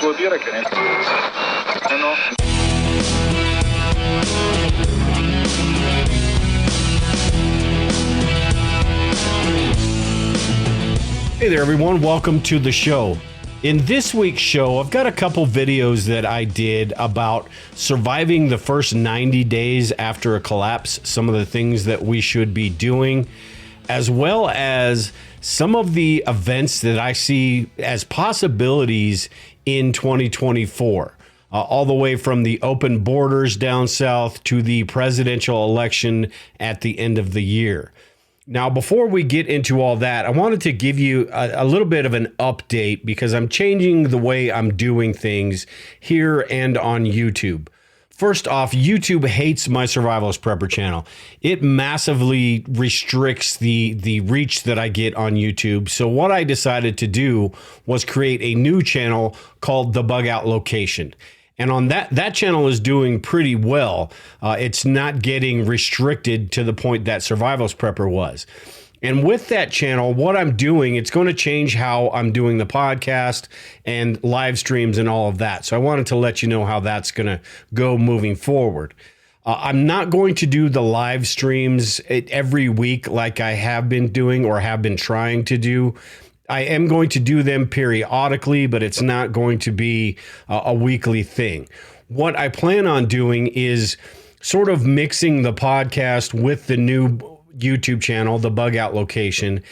pudiera que no. Hey there, everyone. Welcome to the show. In this week's show, I've got a couple videos that I did about surviving the first 90 days after a collapse, some of the things that we should be doing, as well as some of the events that I see as possibilities in 2024. All the way from the open borders down south to the presidential election at the end of the year. Now, before we get into all that, I wanted to give you a little bit of an update because I'm changing the way I'm doing things here and on YouTube. First off, YouTube hates my Survivalist Prepper channel. It massively restricts the reach that I get on YouTube. So what I decided to do was create a new channel called The Bug Out Location. And on that channel is doing pretty well. It's not getting restricted to the point that Survivalist Prepper was. And with that channel, what I'm doing, it's going to change how I'm doing the podcast and live streams and all of that. So I wanted to let you know how that's going to go moving forward. I'm not going to do the live streams every week like I have been doing or have been trying to do. I am going to do them periodically, but it's not going to be a weekly thing. What I plan on doing is sort of mixing the podcast with the new YouTube channel, The Bug Out Location,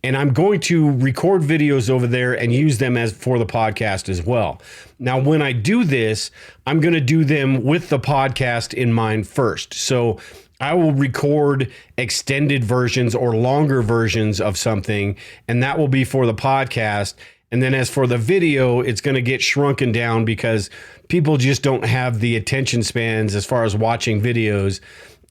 and I'm going to record videos over there and use them as for the podcast as well. Now, when I do this, I'm going to do them with the podcast in mind first. So I will record extended versions or longer versions of something, and that will be for the podcast. And then as for the video, it's going to get shrunken down because people just don't have the attention spans as far as watching videos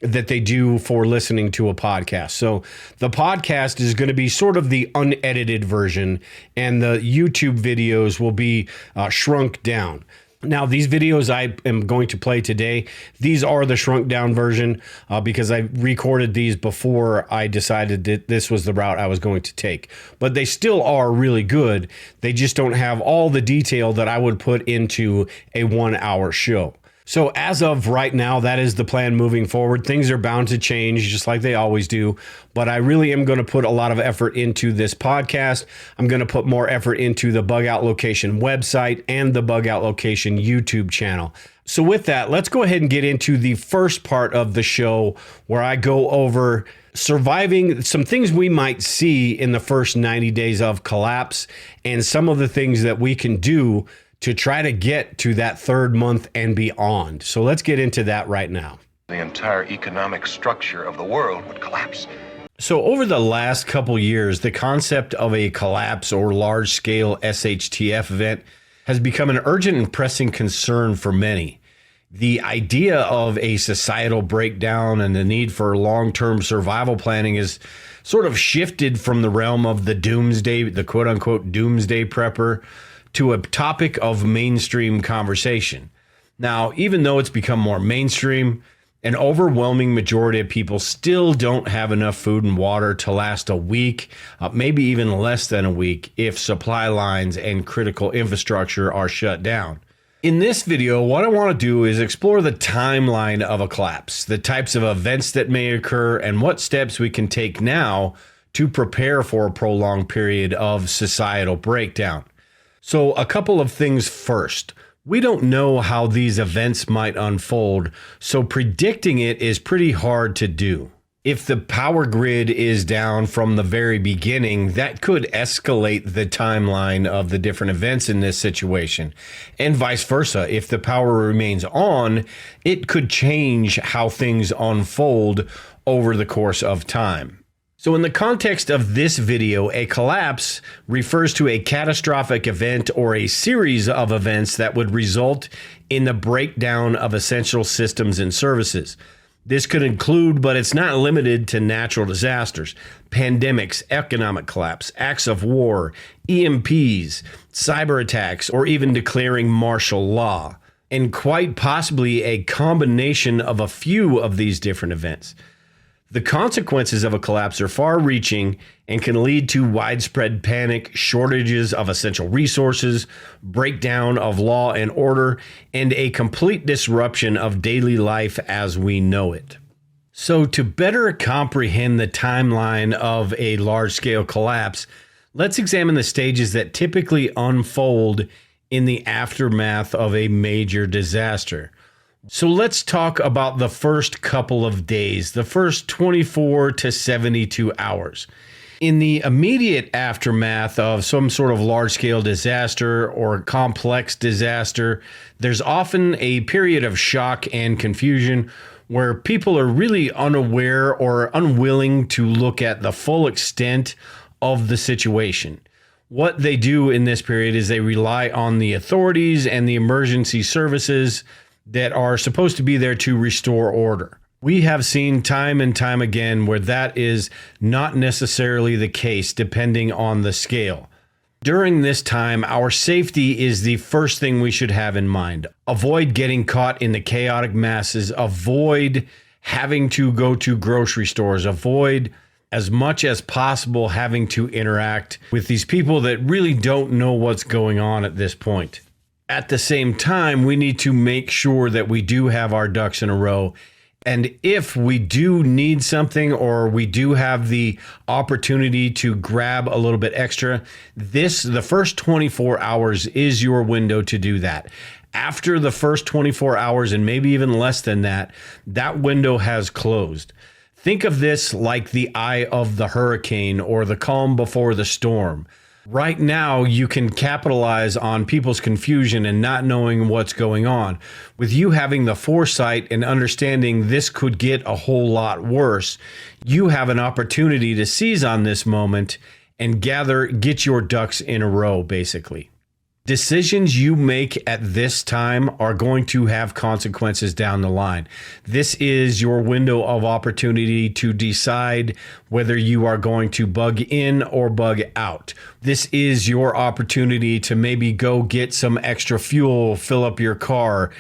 that they do for listening to a podcast. So the podcast is going to be sort of the unedited version, and the YouTube videos will be shrunk down. Now, these videos I am going to play today, these are the shrunk down version because I recorded these before I decided that this was the route I was going to take. But they still are really good. They just don't have all the detail that I would put into a 1-hour show. So as of right now, that is the plan moving forward. Things are bound to change just like they always do. But I really am going to put a lot of effort into this podcast. I'm going to put more effort into the Bug Out Location website and the Bug Out Location YouTube channel. So with that, let's go ahead and get into the first part of the show where I go over surviving some things we might see in the first 90 days of collapse and some of the things that we can do to try to get to that third month and beyond. So let's get into that right now. The entire economic structure of the world would collapse. So over the last couple years, the concept of a collapse or large-scale SHTF event has become an urgent and pressing concern for many. The idea of a societal breakdown and the need for long-term survival planning is sort of shifted from the realm of the doomsday, the quote-unquote doomsday prepper, to a topic of mainstream conversation. Now, even though it's become more mainstream, an overwhelming majority of people still don't have enough food and water to last a week, maybe even less than a week, if supply lines and critical infrastructure are shut down. In this video, what I want to do is explore the timeline of a collapse, the types of events that may occur, and what steps we can take now to prepare for a prolonged period of societal breakdown. So a couple of things first. We don't know how these events might unfold, so predicting it is pretty hard to do. If the power grid is down from the very beginning, that could escalate the timeline of the different events in this situation. And vice versa, if the power remains on, it could change how things unfold over the course of time. So in the context of this video, a collapse refers to a catastrophic event or a series of events that would result in the breakdown of essential systems and services. This could include, but it's not limited to, natural disasters, pandemics, economic collapse, acts of war, EMPs, cyber attacks, or even declaring martial law, and quite possibly a combination of a few of these different events. The consequences of a collapse are far-reaching and can lead to widespread panic, shortages of essential resources, breakdown of law and order, and a complete disruption of daily life as we know it. So, to better comprehend the timeline of a large-scale collapse, let's examine the stages that typically unfold in the aftermath of a major disaster. So let's talk about the first couple of days, the first 24 to 72 hours. In the immediate aftermath of some sort of large-scale disaster or complex disaster, there's often a period of shock and confusion where people are really unaware or unwilling to look at the full extent of the situation. What they do in this period is they rely on the authorities and the emergency services that are supposed to be there to restore order. We have seen time and time again where that is not necessarily the case depending on the scale. During this time, our safety is the first thing we should have in mind. Avoid getting caught in the chaotic masses. Avoid having to go to grocery stores. Avoid as much as possible having to interact with these people that really don't know what's going on at this point. At the same time, we need to make sure that we do have our ducks in a row. And if we do need something or we do have the opportunity to grab a little bit extra, the first 24 hours is your window to do that. After the first 24 hours, and maybe even less than that, that window has closed. Think of this like the eye of the hurricane or the calm before the storm. Right now, you can capitalize on people's confusion and not knowing what's going on. With you having the foresight and understanding this could get a whole lot worse, you have an opportunity to seize on this moment and get your ducks in a row, basically. Decisions you make at this time are going to have consequences down the line. This is your window of opportunity to decide whether you are going to bug in or bug out. This is your opportunity to maybe go get some extra fuel, fill up your car,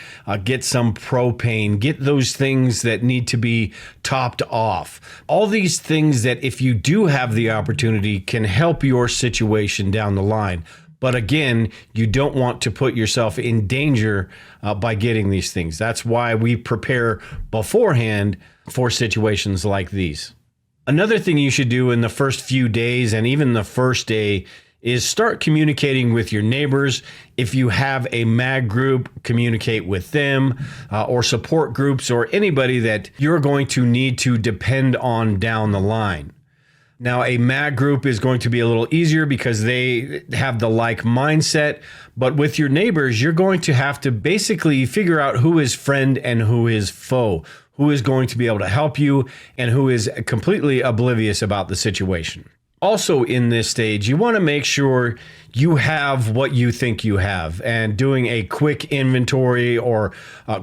get some propane, get those things that need to be topped off. All these things that if you do have the opportunity can help your situation down the line. But again, you don't want to put yourself in danger by getting these things. That's why we prepare beforehand for situations like these. Another thing you should do in the first few days and even the first day is start communicating with your neighbors. If you have a MAG group, communicate with them or support groups or anybody that you're going to need to depend on down the line. Now, a MAG group is going to be a little easier because they have the like mindset, but with your neighbors, you're going to have to basically figure out who is friend and who is foe, who is going to be able to help you and who is completely oblivious about the situation. Also in this stage, you want to make sure you have what you think you have, and doing a quick inventory or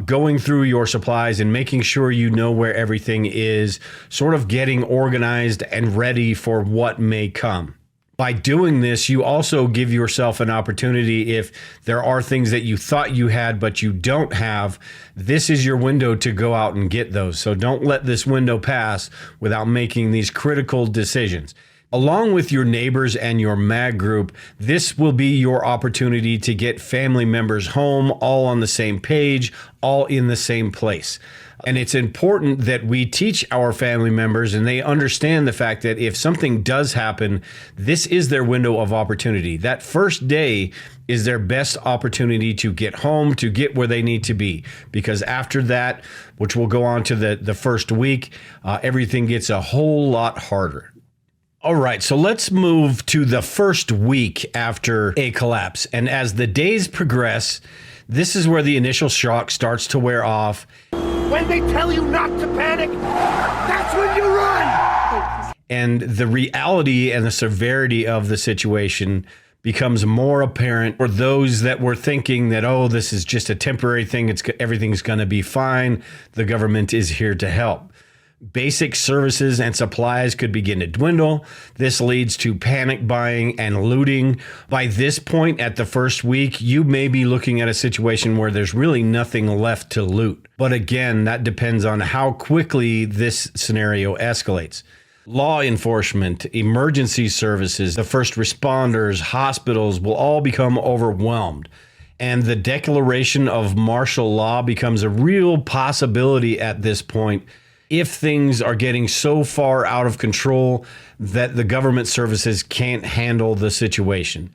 going through your supplies and making sure you know where everything is, sort of getting organized and ready for what may come. By doing this, you also give yourself an opportunity if there are things that you thought you had but you don't have. This is your window to go out and get those. So don't let this window pass without making these critical decisions. Along with your neighbors and your MAG group, this will be your opportunity to get family members home, all on the same page, all in the same place. And it's important that we teach our family members and they understand the fact that if something does happen, this is their window of opportunity. That first day is their best opportunity to get home, to get where they need to be. Because after that, which will go on to the first week, everything gets a whole lot harder. All right, so let's move to the first week after a collapse. And as the days progress, this is where the initial shock starts to wear off. When they tell you not to panic, that's when you run! And the reality and the severity of the situation becomes more apparent for those that were thinking that, oh, this is just a temporary thing, everything's going to be fine, the government is here to help. Basic services and supplies could begin to dwindle. This leads to panic buying and looting. By this point, at the first week, you may be looking at a situation where there's really nothing left to loot. But again, that depends on how quickly this scenario escalates. Law enforcement, emergency services, the first responders, hospitals will all become overwhelmed. And the declaration of martial law becomes a real possibility at this point if things are getting so far out of control that the government services can't handle the situation.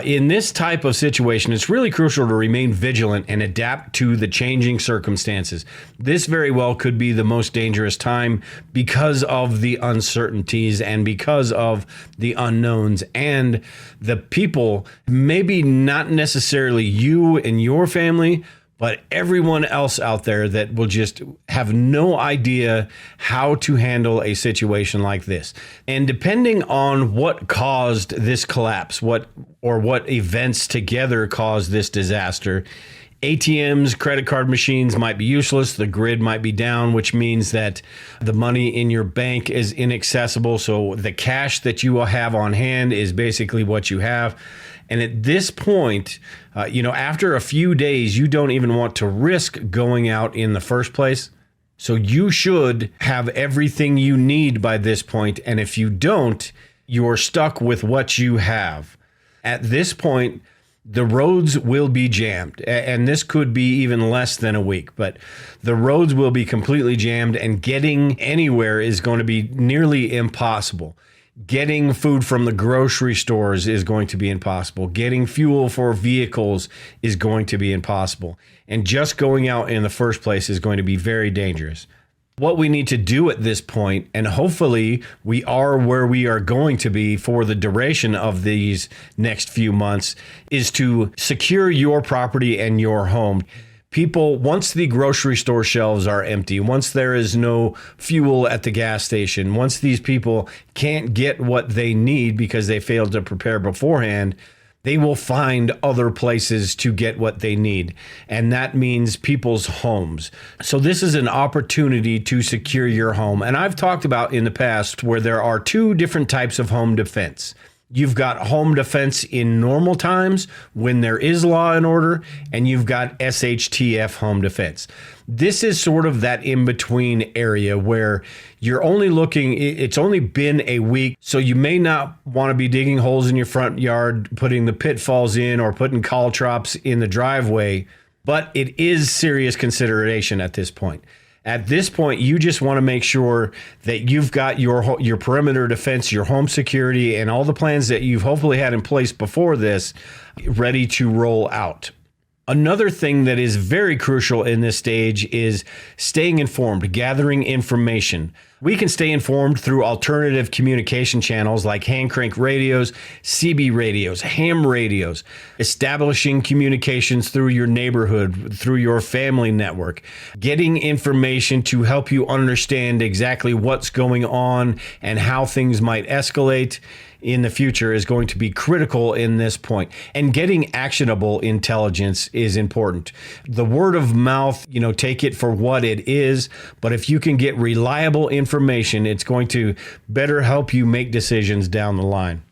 In this type of situation, it's really crucial to remain vigilant and adapt to the changing circumstances. This very well could be the most dangerous time because of the uncertainties and because of the unknowns and the people, maybe not necessarily you and your family, but everyone else out there that will just have no idea how to handle a situation like this. And depending on what caused this collapse, what events together caused this disaster, ATMs, credit card machines might be useless. The grid might be down, which means that the money in your bank is inaccessible. So the cash that you will have on hand is basically what you have. And at this point, after a few days, you don't even want to risk going out in the first place. So you should have everything you need by this point. And if you don't, you're stuck with what you have. At this point, the roads will be jammed. And this could be even less than a week. But the roads will be completely jammed, and getting anywhere is going to be nearly impossible. Getting food from the grocery stores is going to be impossible. Getting fuel for vehicles is going to be impossible. And just going out in the first place is going to be very dangerous. What we need to do at this point, and hopefully we are where we are going to be for the duration of these next few months, is to secure your property and your home. People, once the grocery store shelves are empty, once there is no fuel at the gas station, once these people can't get what they need because they failed to prepare beforehand, they will find other places to get what they need. And that means people's homes. So this is an opportunity to secure your home. And I've talked about in the past where there are two different types of home defense. You've got home defense in normal times when there is law and order, and you've got SHTF home defense. This is sort of that in-between area where you're only looking, it's only been a week, so you may not want to be digging holes in your front yard, putting the pitfalls in, or putting caltrops in the driveway, but it is serious consideration at this point. At this point, you just want to make sure that you've got your perimeter defense, your home security, and all the plans that you've hopefully had in place before this ready to roll out. Another thing that is very crucial in this stage is staying informed, gathering information. We can stay informed through alternative communication channels like hand crank radios, CB radios, ham radios, establishing communications through your neighborhood, through your family network, getting information to help you understand exactly what's going on and how things might escalate in the future is going to be critical in this point. And getting actionable intelligence is important. The word of mouth, take it for what it is. But if you can get reliable information, it's going to better help you make decisions down the line.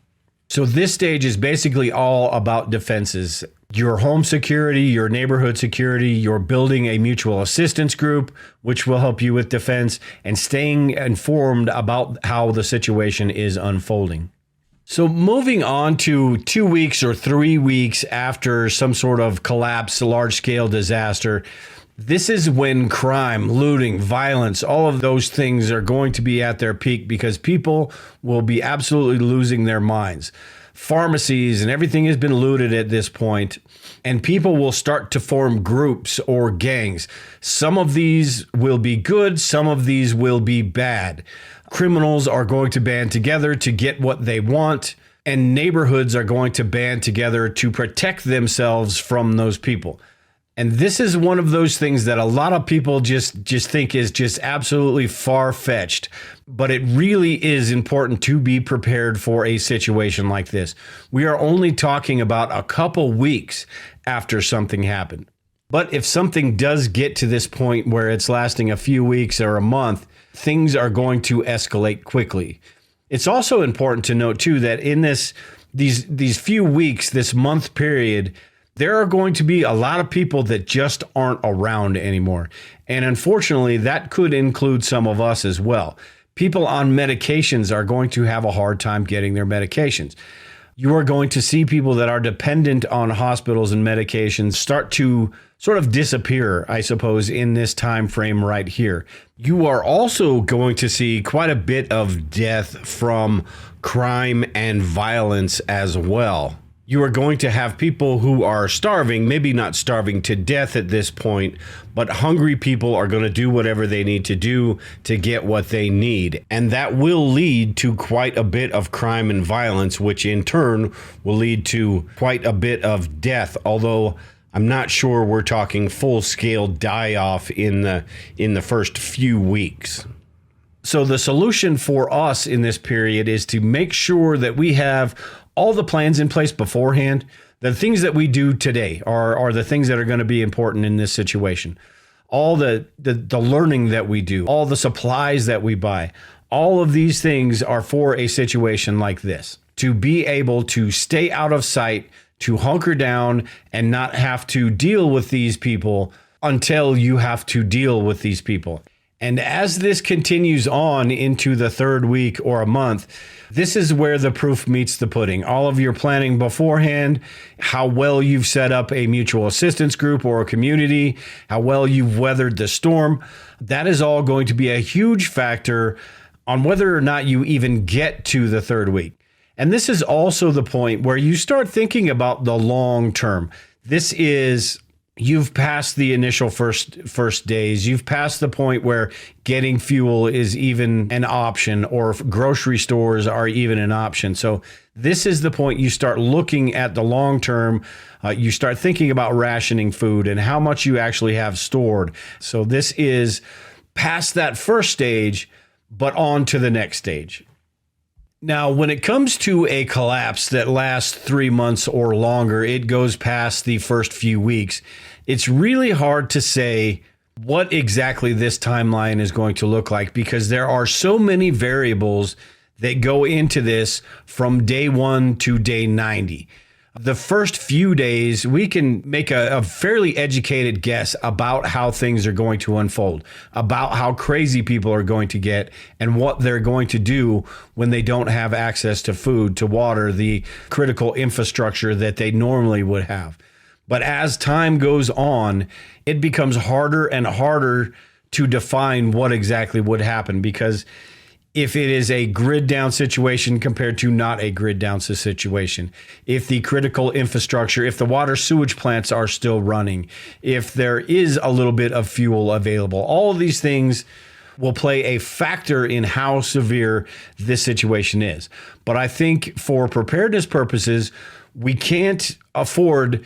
So this stage is basically all about defenses. Your home security, your neighborhood security, you're building a mutual assistance group, which will help you with defense, and staying informed about how the situation is unfolding. So moving on to 2 weeks or 3 weeks after some sort of collapse, large-scale disaster, this is when crime, looting, violence, all of those things are going to be at their peak because people will be absolutely losing their minds. Pharmacies and everything has been looted at this point, and people will start to form groups or gangs. Some of these will be good, some of these will be bad. Criminals are going to band together to get what they want, and neighborhoods are going to band together to protect themselves from those people. And this is one of those things that a lot of people just think is just absolutely far-fetched. But it really is important to be prepared for a situation like this. We are only talking about a couple weeks after something happened. But if something does get to this point where it's lasting a few weeks or a month, things are going to escalate quickly. It's also important to note too that in these few weeks, this month period, there are going to be a lot of people that just aren't around anymore. And unfortunately, that could include some of us as well. People on medications are going to have a hard time getting their medications. You are going to see people that are dependent on hospitals and medications start to sort of disappear, I suppose, in this time frame right here. You are also going to see quite a bit of death from crime and violence as well. You are going to have people who are starving, maybe not starving to death at this point, but hungry people are going to do whatever they need to do to get what they need. And that will lead to quite a bit of crime and violence, which in turn will lead to quite a bit of death. Although I'm not sure we're talking full-scale die-off in the first few weeks. So the solution for us in this period is to make sure that we have all the plans in place beforehand. The things that we do today are the things that are going to be important in this situation. All the learning that we do, all the supplies that we buy, all of these things are for a situation like this. To be able to stay out of sight, to hunker down and not have to deal with these people until you have to deal with these people. And as this continues on into the third week or a month, this is where the proof meets the pudding. All of your planning beforehand, how well you've set up a mutual assistance group or a community, how well you've weathered the storm, that is all going to be a huge factor on whether or not you even get to the third week. And this is also the point where you start thinking about the long term. This is, you've passed the initial first days. You've passed the point where getting fuel is even an option, or grocery stores are even an option. So this is the point you start looking at the long term. You start thinking about rationing food and how much you actually have stored. So this is past that first stage, but on to the next stage. Now, when it comes to a collapse that lasts 3 months or longer, it goes past the first few weeks. It's really hard to say what exactly this timeline is going to look like because there are so many variables that go into this from day 1 to day 90. The first few days, we can make a fairly educated guess about how things are going to unfold, about how crazy people are going to get, and what they're going to do when they don't have access to food, to water, the critical infrastructure that they normally would have. But as time goes on, it becomes harder and harder to define what exactly would happen, because if it is a grid down situation compared to not a grid down situation, if the critical infrastructure, if the water sewage plants are still running, if there is a little bit of fuel available, all of these things will play a factor in how severe this situation is. But I think for preparedness purposes, we can't afford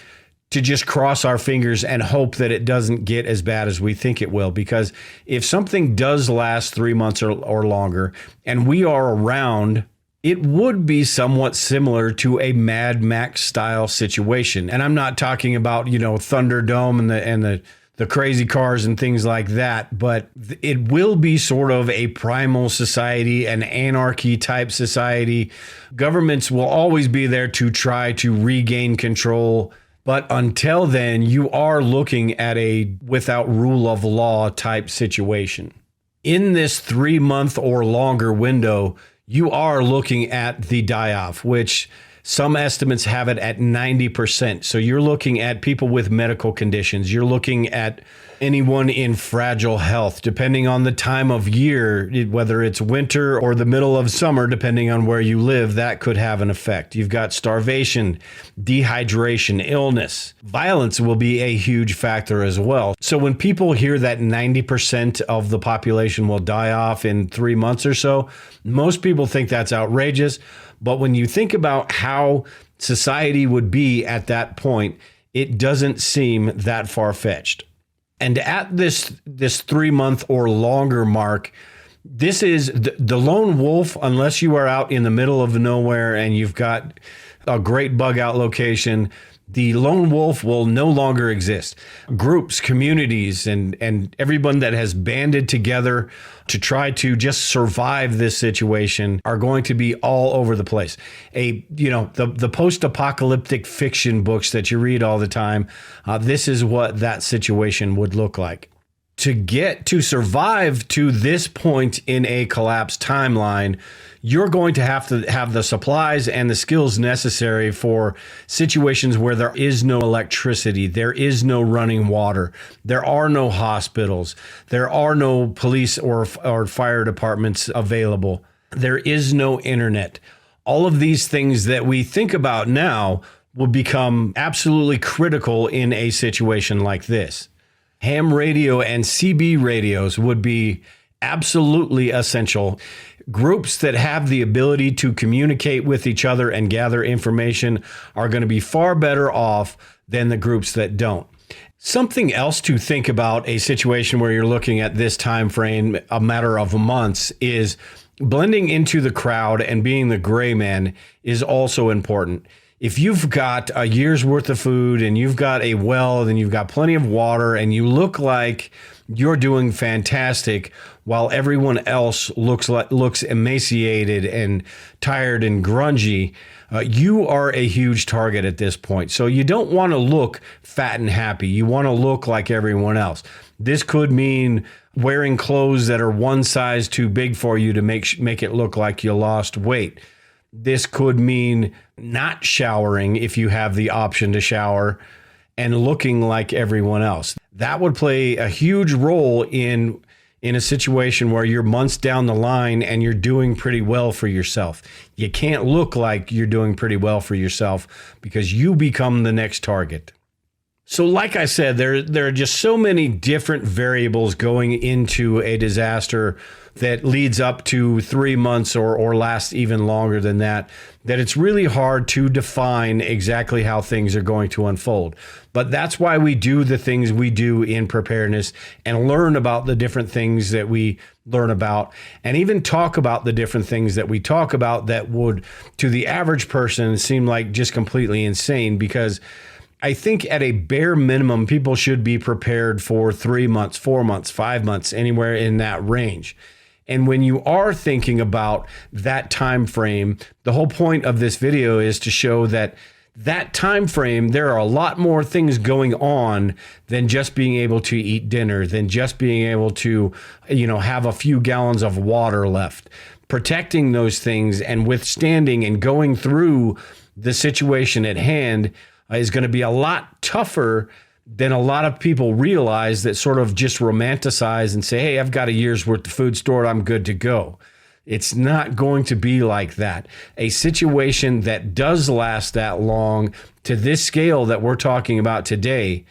to just cross our fingers and hope that it doesn't get as bad as we think it will. Because if something does last 3 months or longer and we are around, it would be somewhat similar to a Mad Max style situation. And I'm not talking about, Thunderdome and the crazy cars and things like that, but it will be sort of a primal society, an anarchy type society. Governments will always be there to try to regain control. But until then, you are looking at a without rule of law type situation. In this 3 month or longer window, you are looking at the die-off, which some estimates have it at 90%. So you're looking at people with medical conditions. You're looking at anyone in fragile health, depending on the time of year, whether it's winter or the middle of summer, depending on where you live, that could have an effect. You've got starvation, dehydration, illness. Violence will be a huge factor as well. So when people hear that 90% of the population will die off in 3 months or so, most people think that's outrageous. But when you think about how society would be at that point, it doesn't seem that far-fetched. And at this 3 month or longer mark, this is the lone wolf, unless you are out in the middle of nowhere and you've got a great bug out location. The lone wolf will no longer exist. Groups, communities, and everyone that has banded together to try to just survive this situation are going to be all over the place. The post-apocalyptic fiction books that you read all the time, this is what that situation would look like. To survive to this point in a collapse timeline, you're going to have the supplies and the skills necessary for situations where there is no electricity, there is no running water, there are no hospitals, there are no police or fire departments available, there is no internet. All of these things that we think about now will become absolutely critical in a situation like this. Ham radio and CB radios would be absolutely essential. Groups that have the ability to communicate with each other and gather information are going to be far better off than the groups that don't. Something else to think about a situation where you're looking at this time frame, a matter of months, is blending into the crowd and being the gray man is also important. If you've got a year's worth of food and you've got a well and you've got plenty of water and you look like you're doing fantastic while everyone else looks emaciated and tired and grungy, you are a huge target at this point. So you don't want to look fat and happy. You want to look like everyone else. This could mean wearing clothes that are one size too big for you to make it look like you lost weight. This could mean not showering if you have the option to shower and looking like everyone else. That would play a huge role in a situation where you're months down the line and you're doing pretty well for yourself. You can't look like you're doing pretty well for yourself because you become the next target. So like I said, there are just so many different variables going into a disaster that leads up to 3 months or lasts even longer than that it's really hard to define exactly how things are going to unfold. But that's why we do the things we do in preparedness and learn about the different things that we learn about and even talk about the different things that we talk about that would, to the average person, seem like just completely insane, because I think at a bare minimum, people should be prepared for 3 months, 4 months, 5 months, anywhere in that range. And when you are thinking about that time frame, the whole point of this video is to show that time frame, there are a lot more things going on than just being able to eat dinner, than just being able to, have a few gallons of water left. Protecting those things and withstanding and going through the situation at hand is going to be a lot tougher than a lot of people realize, that sort of just romanticize and say, hey, I've got a year's worth of food stored, I'm good to go. It's not going to be like that. A situation that does last that long to this scale that we're talking about today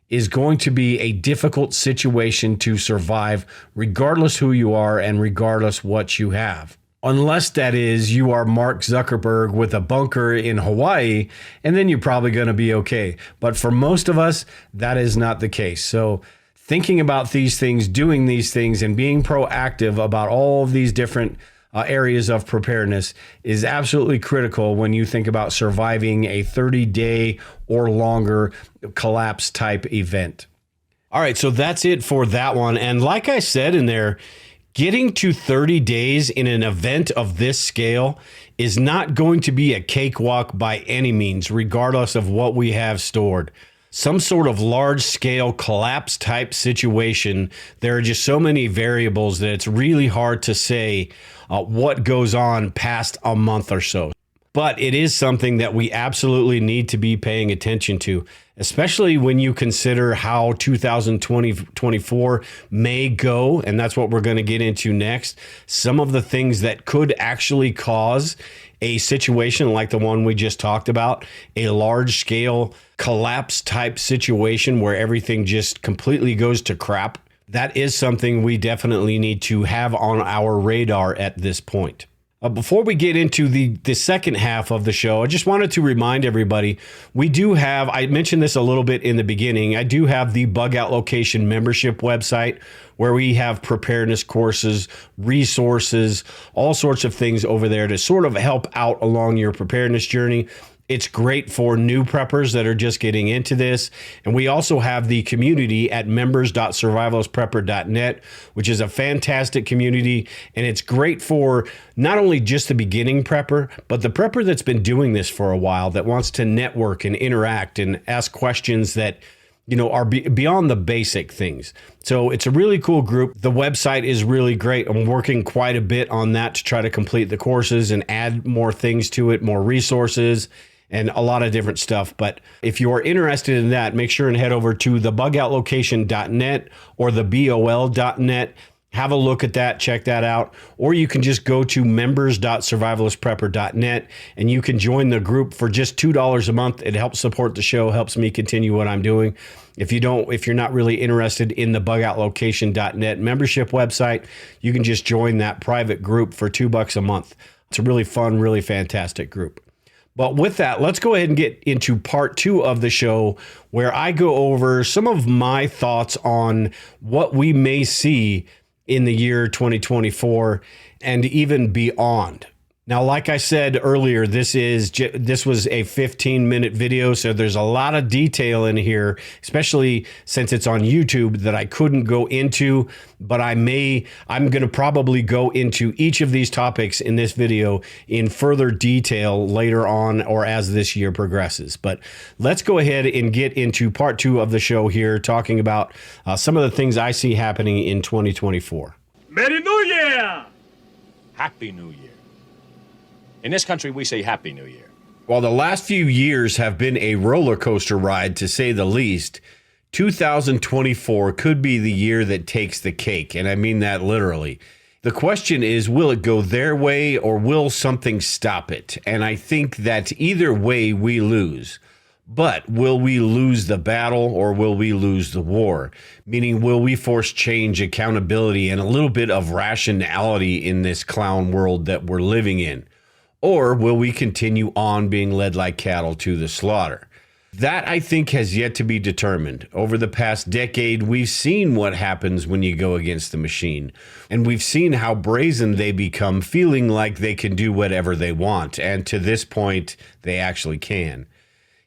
is going to be a difficult situation to survive, regardless who you are and regardless what you have. Unless, that is, you are Mark Zuckerberg with a bunker in Hawaii, and then you're probably going to be okay. But for most of us, that is not the case. So thinking about these things, doing these things, and being proactive about all of these different areas of preparedness is absolutely critical when you think about surviving a 30-day or longer collapse type event. All right, so that's it for that one. And like I said in there, getting to 30 days in an event of this scale is not going to be a cakewalk by any means, regardless of what we have stored. Some sort of large-scale collapse type situation, there are just so many variables that it's really hard to say what goes on past a month or so. But it is something that we absolutely need to be paying attention to, especially when you consider how 2024 may go. And that's what we're going to get into next. Some of the things that could actually cause a situation like the one we just talked about, a large scale collapse type situation where everything just completely goes to crap. That is something we definitely need to have on our radar at this point. Before we get into the second half of the show, I just wanted to remind everybody, we do have, I mentioned this a little bit in the beginning, I do have the Bug Out Location membership website where we have preparedness courses, resources, all sorts of things over there to sort of help out along your preparedness journey. It's great for new preppers that are just getting into this. And we also have the community at members.survivalistprepper.net, which is a fantastic community. And it's great for not only just the beginning prepper, but the prepper that's been doing this for a while that wants to network and interact and ask questions that are beyond the basic things. So it's a really cool group. The website is really great. I'm working quite a bit on that to try to complete the courses and add more things to it, more resources, and a lot of different stuff. But if you're interested in that, make sure and head over to thebugoutlocation.net or thebol.net. Have a look at that, check that out. Or you can just go to members.survivalistprepper.net and you can join the group for just $2 a month. It helps support the show, helps me continue what I'm doing. If you're not really interested in the bugoutlocation.net membership website, you can just join that private group for $2 a month. It's a really fun, really fantastic group. But with that, let's go ahead and get into part 2 of the show, where I go over some of my thoughts on what we may see in the year 2024 and even beyond. Now, like I said earlier, this was a 15-minute video, so there's a lot of detail in here, especially since it's on YouTube, that I couldn't go into, but I'm going to probably go into each of these topics in this video in further detail later on or as this year progresses. But let's go ahead and get into part 2 of the show here, talking about some of the things I see happening in 2024. Merry New Year! Happy New Year. In this country, we say Happy New Year. While the last few years have been a roller coaster ride, to say the least, 2024 could be the year that takes the cake, and I mean that literally. The question is, will it go their way or will something stop it? And I think that either way we lose. But will we lose the battle or will we lose the war? Meaning, will we force change, accountability, and a little bit of rationality in this clown world that we're living in? Or will we continue on being led like cattle to the slaughter? That, I think, has yet to be determined. Over the past decade, we've seen what happens when you go against the machine. And we've seen how brazen they become, feeling like they can do whatever they want. And to this point, they actually can.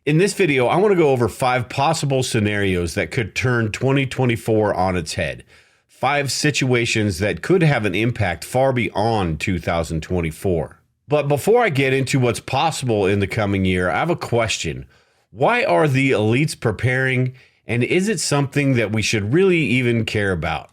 In this video, I want to go over 5 possible scenarios that could turn 2024 on its head. 5 situations that could have an impact far beyond 2024. But before I get into what's possible in the coming year, I have a question. Why are the elites preparing, and is it something that we should really even care about?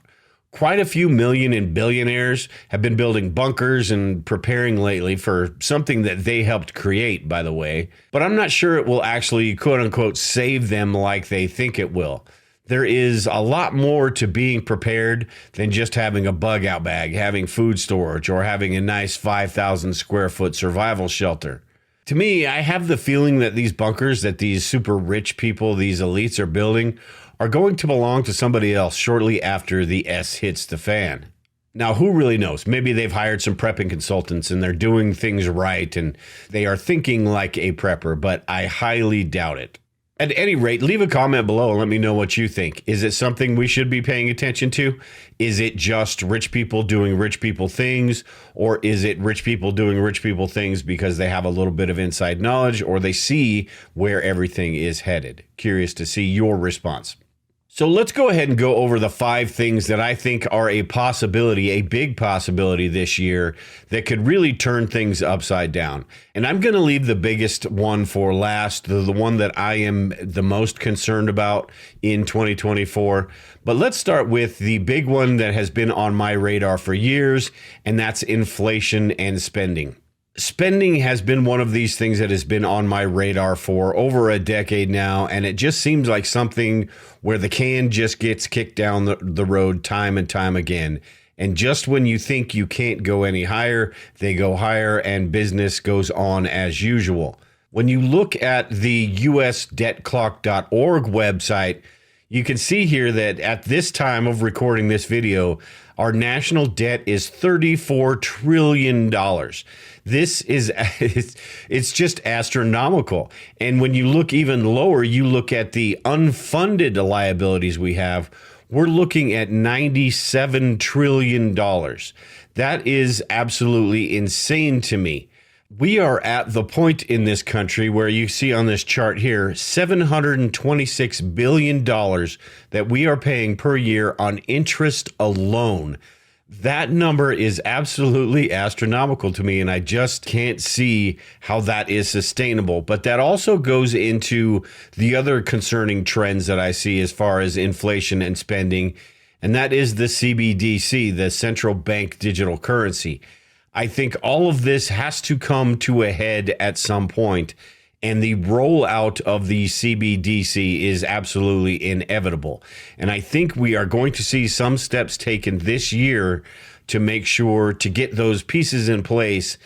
Quite a few million and billionaires have been building bunkers and preparing lately for something that they helped create, by the way. But I'm not sure it will actually, quote unquote, save them like they think it will. There is a lot more to being prepared than just having a bug out bag, having food storage, or having a nice 5,000 square foot survival shelter. To me, I have the feeling that these bunkers that these super rich people, these elites are building, are going to belong to somebody else shortly after the S hits the fan. Now, who really knows? Maybe they've hired some prepping consultants and they're doing things right and they are thinking like a prepper, but I highly doubt it. At any rate, leave a comment below and let me know what you think. Is it something we should be paying attention to? Is it just rich people doing rich people things? Or is it rich people doing rich people things because they have a little bit of inside knowledge or they see where everything is headed? Curious to see your response. So let's go ahead and go over the 5 things that I think are a possibility, a big possibility this year that could really turn things upside down. And I'm going to leave the biggest one for last, the one that I am the most concerned about in 2024. But let's start with the big one that has been on my radar for years, and that's inflation and spending. Spending has been one of these things that has been on my radar for over a decade now, and it just seems like something where the can just gets kicked down the road time and time again. And just when you think you can't go any higher, they go higher and business goes on as usual. When you look at the usdebtclock.org website, you can see here that at this time of recording this video, our national debt is $34 trillion. This is, it's just astronomical. And when you look even lower, you look at the unfunded liabilities we have, we're looking at $97 trillion. That is absolutely insane to me. We are at the point in this country where you see on this chart here, $726 billion that we are paying per year on interest alone. That number is absolutely astronomical to me, and I just can't see how that is sustainable. But that also goes into the other concerning trends that I see as far as inflation and spending, and that is the CBDC, the central bank digital currency. I think all of this has to come to a head at some point, and the rollout of the CBDC is absolutely inevitable. And I think we are going to see some steps taken this year to make sure to get those pieces in place,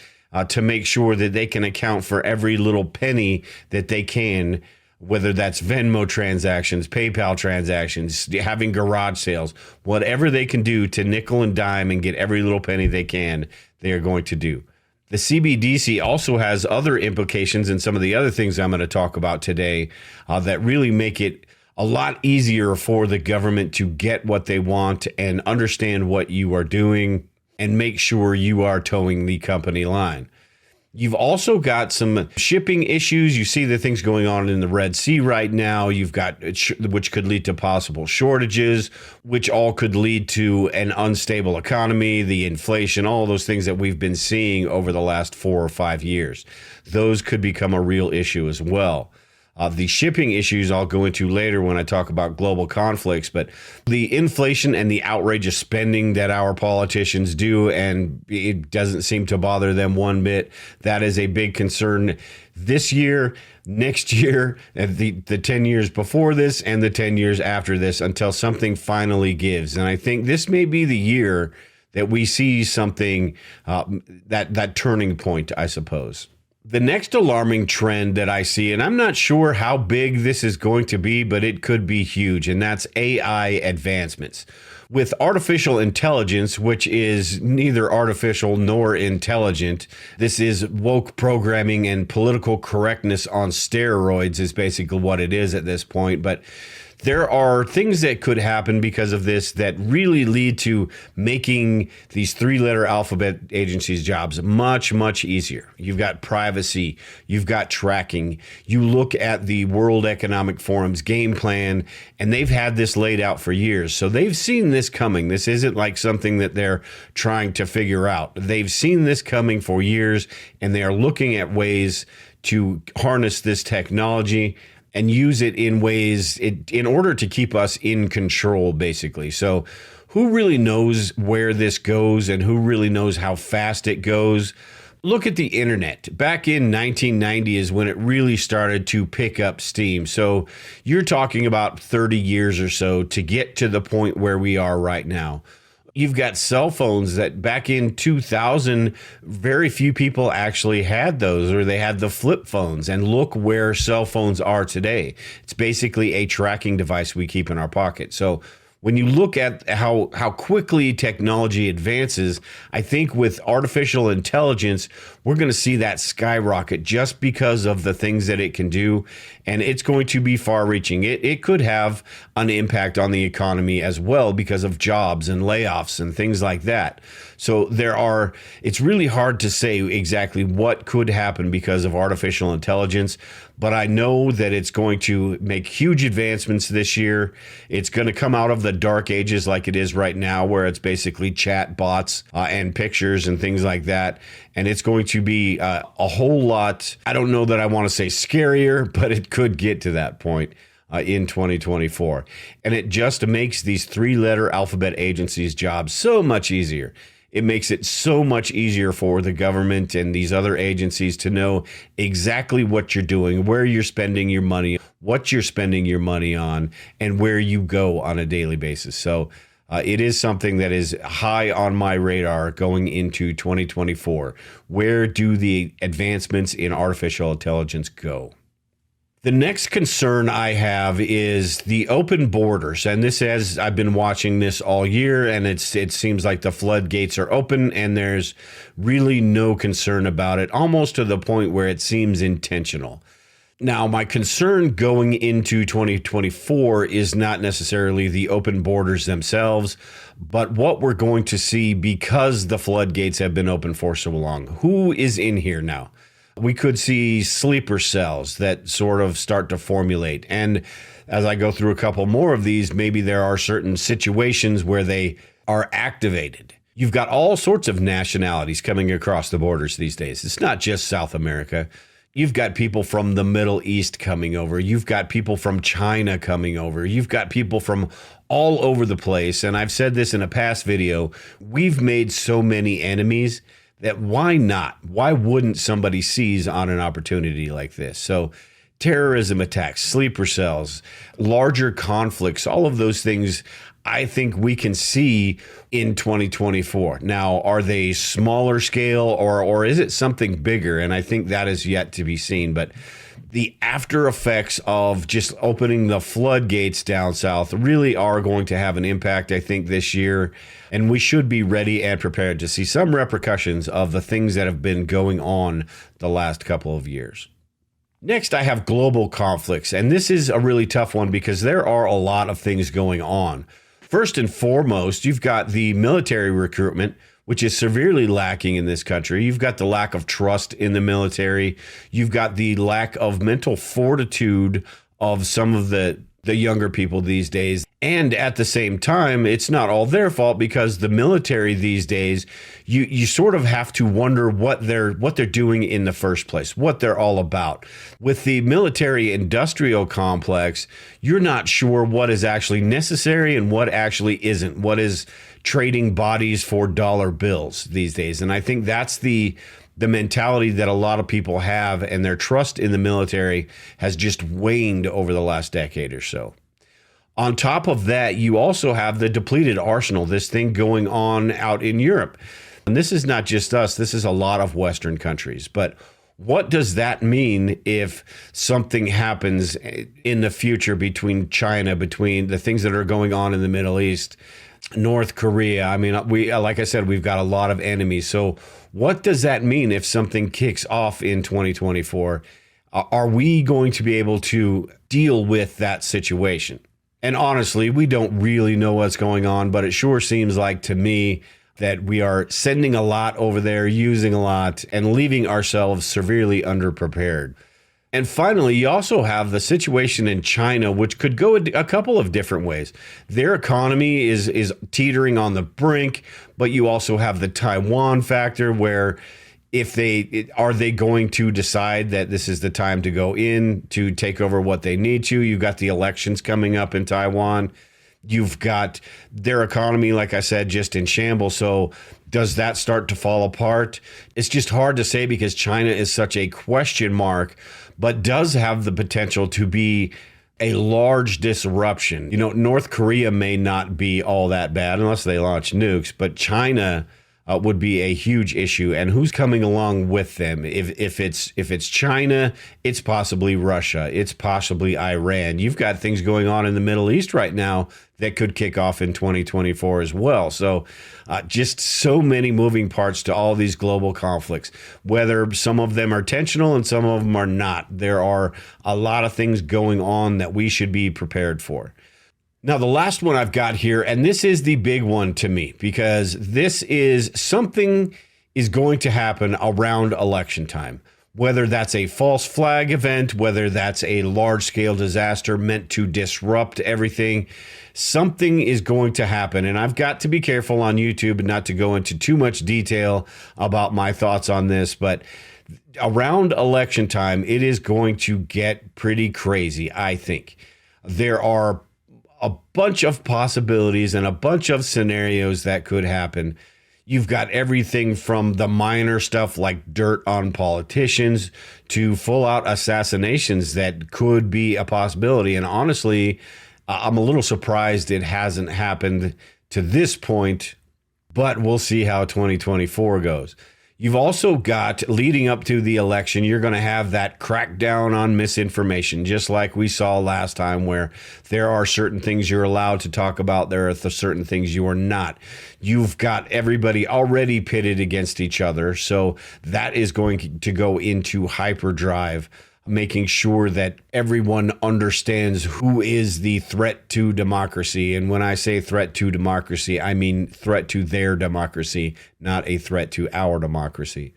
to make sure that they can account for every little penny that they can, whether that's Venmo transactions, PayPal transactions, having garage sales, whatever they can do to nickel and dime and get every little penny they can, they are going to do. The CBDC also has other implications and some of the other things I'm going to talk about today that really make it a lot easier for the government to get what they want and understand what you are doing and make sure you are towing the company line. You've also got some shipping issues. You see the things going on in the Red Sea right now. You've got, which could lead to possible shortages, which all could lead to an unstable economy, the inflation, all those things that we've been seeing over the last 4 or 5 years. Those could become a real issue as well. The shipping issues I'll go into later when I talk about global conflicts, but the inflation and the outrageous spending that our politicians do, and it doesn't seem to bother them one bit, that is a big concern this year, next year, the 10 years before this, and the 10 years after this, until something finally gives. And I think this may be the year that we see something, that turning point, I suppose. The next alarming trend that I see, and I'm not sure how big this is going to be, but it could be huge, and that's AI advancements. With artificial intelligence, which is neither artificial nor intelligent, this is woke programming and political correctness on steroids is basically what it is at this point. But there are things that could happen because of this that really lead to making these 3-letter alphabet agencies' jobs much, much easier. You've got privacy, you've got tracking. You look at the World Economic Forum's game plan, and they've had this laid out for years. So they've seen this coming. This isn't like something that they're trying to figure out. They've seen this coming for years, and they are looking at ways to harness this technology and use it in ways in order to keep us in control, basically. So who really knows where this goes and who really knows how fast it goes? Look at the internet. Back in 1990 is when it really started to pick up steam. So you're talking about 30 years or so to get to the point where we are right now. You've got cell phones that back in 2000, very few people actually had those, or they had the flip phones. And look where cell phones are today. It's basically a tracking device we keep in our pocket. So when you look at how quickly technology advances, I think with artificial intelligence, we're going to see that skyrocket just because of the things that it can do. And it's going to be far-reaching. It could have an impact on the economy as well because of jobs and layoffs and things like that. So it's really hard to say exactly what could happen because of artificial intelligence, but I know that it's going to make huge advancements this year. It's going to come out of the dark ages like it is right now, where it's basically chat bots and pictures and things like that. And it's going to be a whole lot, I don't know that I want to say scarier, but it could get to that point in 2024. And it just makes these 3-letter alphabet agencies' jobs so much easier. It makes it so much easier for the government and these other agencies to know exactly what you're doing, where you're spending your money, what you're spending your money on, and where you go on a daily basis. So it is something that is high on my radar going into 2024. Where do the advancements in artificial intelligence go? The next concern I have is the open borders. And this, as I've been watching this all year, and it seems like the floodgates are open and there's really no concern about it, almost to the point where it seems intentional. Now, my concern going into 2024 is not necessarily the open borders themselves, but what we're going to see because the floodgates have been open for so long. Who is in here now? We could see sleeper cells that sort of start to formulate. And as I go through a couple more of these, maybe there are certain situations where they are activated. You've got all sorts of nationalities coming across the borders these days. It's not just South America. You've got people from the Middle East coming over. You've got people from China coming over. You've got people from all over the place. And I've said this in a past video. We've made so many enemies that why not? Why wouldn't somebody seize on an opportunity like this? So terrorism attacks, sleeper cells, larger conflicts, all of those things I think we can see in 2024. Now, are they smaller scale or is it something bigger? And I think that is yet to be seen. But the after effects of just opening the floodgates down south really are going to have an impact, I think, this year. And we should be ready and prepared to see some repercussions of the things that have been going on the last couple of years. Next, I have global conflicts. And this is a really tough one because there are a lot of things going on. First and foremost, you've got the military recruitment, which is severely lacking in this country. You've got the lack of trust in the military. You've got the lack of mental fortitude of some of the younger people these days. And at the same time, it's not all their fault because the military these days, you sort of have to wonder what they're doing in the first place, what they're all about. With the military industrial complex, you're not sure what is actually necessary and what actually isn't, what is trading bodies for dollar bills these days. And I think that's the mentality that a lot of people have, and their trust in the military has just waned over the last decade or so. On top of that, you also have the depleted arsenal, this thing going on out in Europe. And this is not just us, this is a lot of Western countries. But what does that mean if something happens in the future between China, between the things that are going on in the Middle East, North Korea? I mean, like I said, we've got a lot of enemies. So what does that mean if something kicks off in 2024? Are we going to be able to deal with that situation? And honestly, we don't really know what's going on, but it sure seems like to me that we are sending a lot over there, using a lot, and leaving ourselves severely underprepared. And finally, you also have the situation in China, which could go a couple of different ways. Their economy is teetering on the brink, but you also have the Taiwan factor where are they going to decide that this is the time to go in to take over what they need to? You've got the elections coming up in Taiwan. You've got their economy, like I said, just in shambles. So does that start to fall apart? It's just hard to say because China is such a question mark, but does have the potential to be a large disruption. You know, North Korea may not be all that bad unless they launch nukes, but China would be a huge issue. And who's coming along with them? If it's China, it's possibly Russia, it's possibly Iran. You've got things going on in the Middle East right now that could kick off in 2024 as well. So just so many moving parts to all these global conflicts, whether some of them are intentional and some of them are not. There are a lot of things going on that we should be prepared for. Now, the last one I've got here, and this is the big one to me, because this is something is going to happen around election time, whether that's a false flag event, whether that's a large scale disaster meant to disrupt everything. Something is going to happen. And I've got to be careful on YouTube and not to go into too much detail about my thoughts on this, but around election time, it is going to get pretty crazy, I think. There are a bunch of possibilities and a bunch of scenarios that could happen. You've got everything from the minor stuff like dirt on politicians to full out assassinations that could be a possibility. And honestly, I'm a little surprised it hasn't happened to this point, but we'll see how 2024 goes. You've also got, leading up to the election, you're going to have that crackdown on misinformation, just like we saw last time, where there are certain things you're allowed to talk about. There are certain things you are not. You've got everybody already pitted against each other. So that is going to go into hyperdrive. making sure that everyone understands who is the threat to democracy. And when I say threat to democracy, I mean threat to their democracy, not a threat to our democracy.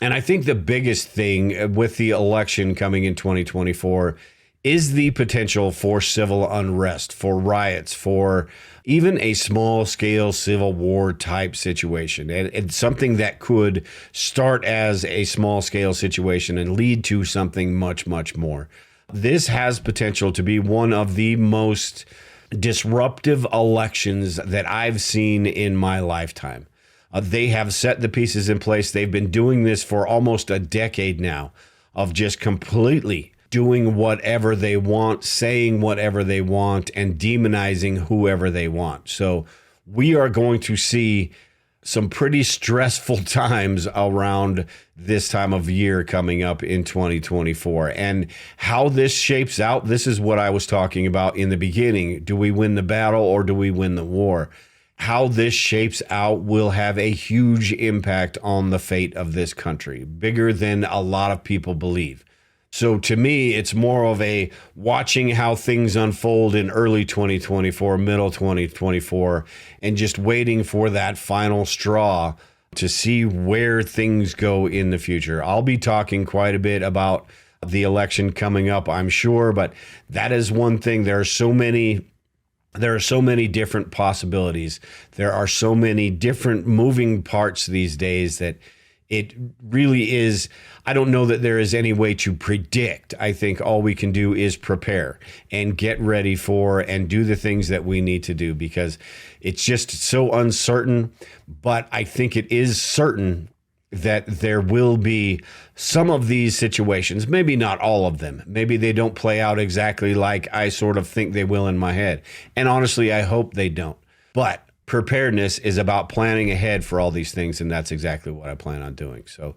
And I think the biggest thing with the election coming in 2024 is the potential for civil unrest, for riots, for even a small scale civil war type situation. And something that could start as a small scale situation and lead to something much, much more. This has potential to be one of the most disruptive elections that I've seen in my lifetime. They have set the pieces in place. They've been doing this for almost a decade now of just completely doing whatever they want, saying whatever they want, and demonizing whoever they want. So we are going to see some pretty stressful times around this time of year coming up in 2024. And how this shapes out, this is what I was talking about in the beginning. Do we win the battle or do we win the war? How this shapes out will have a huge impact on the fate of this country, bigger than a lot of people believe. So to me, it's more of a watching how things unfold in early 2024, middle 2024, and just waiting for that final straw to see where things go in the future. I'll be talking quite a bit about the election coming up, I'm sure, but that is one thing. There are so many different possibilities. There are so many different moving parts these days that it really is. I don't know that there is any way to predict. I think all we can do is prepare and get ready for and do the things that we need to do, because it's just so uncertain. But I think it is certain that there will be some of these situations, maybe not all of them. Maybe they don't play out exactly like I sort of think they will in my head. And honestly, I hope they don't. But preparedness is about planning ahead for all these things, and that's exactly what I plan on doing. So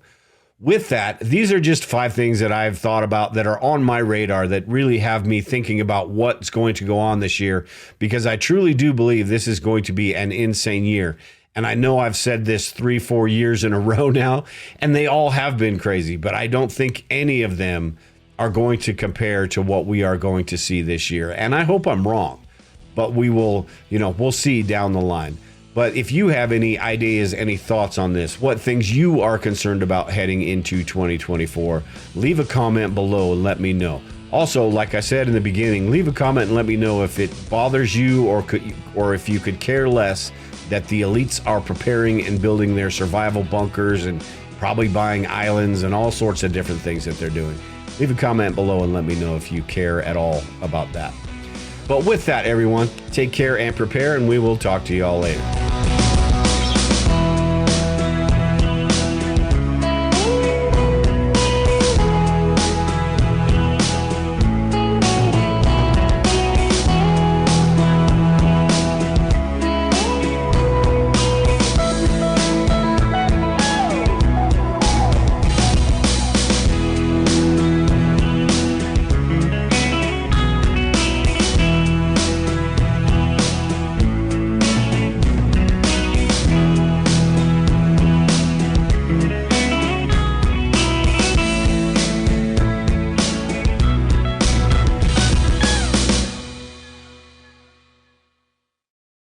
with that, these are just 5 things that I've thought about that are on my radar that really have me thinking about what's going to go on this year, because I truly do believe this is going to be an insane year. And I know I've said this 3-4 years in a row now, and they all have been crazy, but I don't think any of them are going to compare to what we are going to see this year. And I hope I'm wrong, but we will, we'll see down the line. But if you have any ideas, any thoughts on this, what things you are concerned about heading into 2024, leave a comment below and let me know. Also, like I said in the beginning, leave a comment and let me know if it bothers you or if you could care less that the elites are preparing and building their survival bunkers and probably buying islands and all sorts of different things that they're doing. Leave a comment below and let me know if you care at all about that. But with that, everyone, take care and prepare, and we will talk to you all later.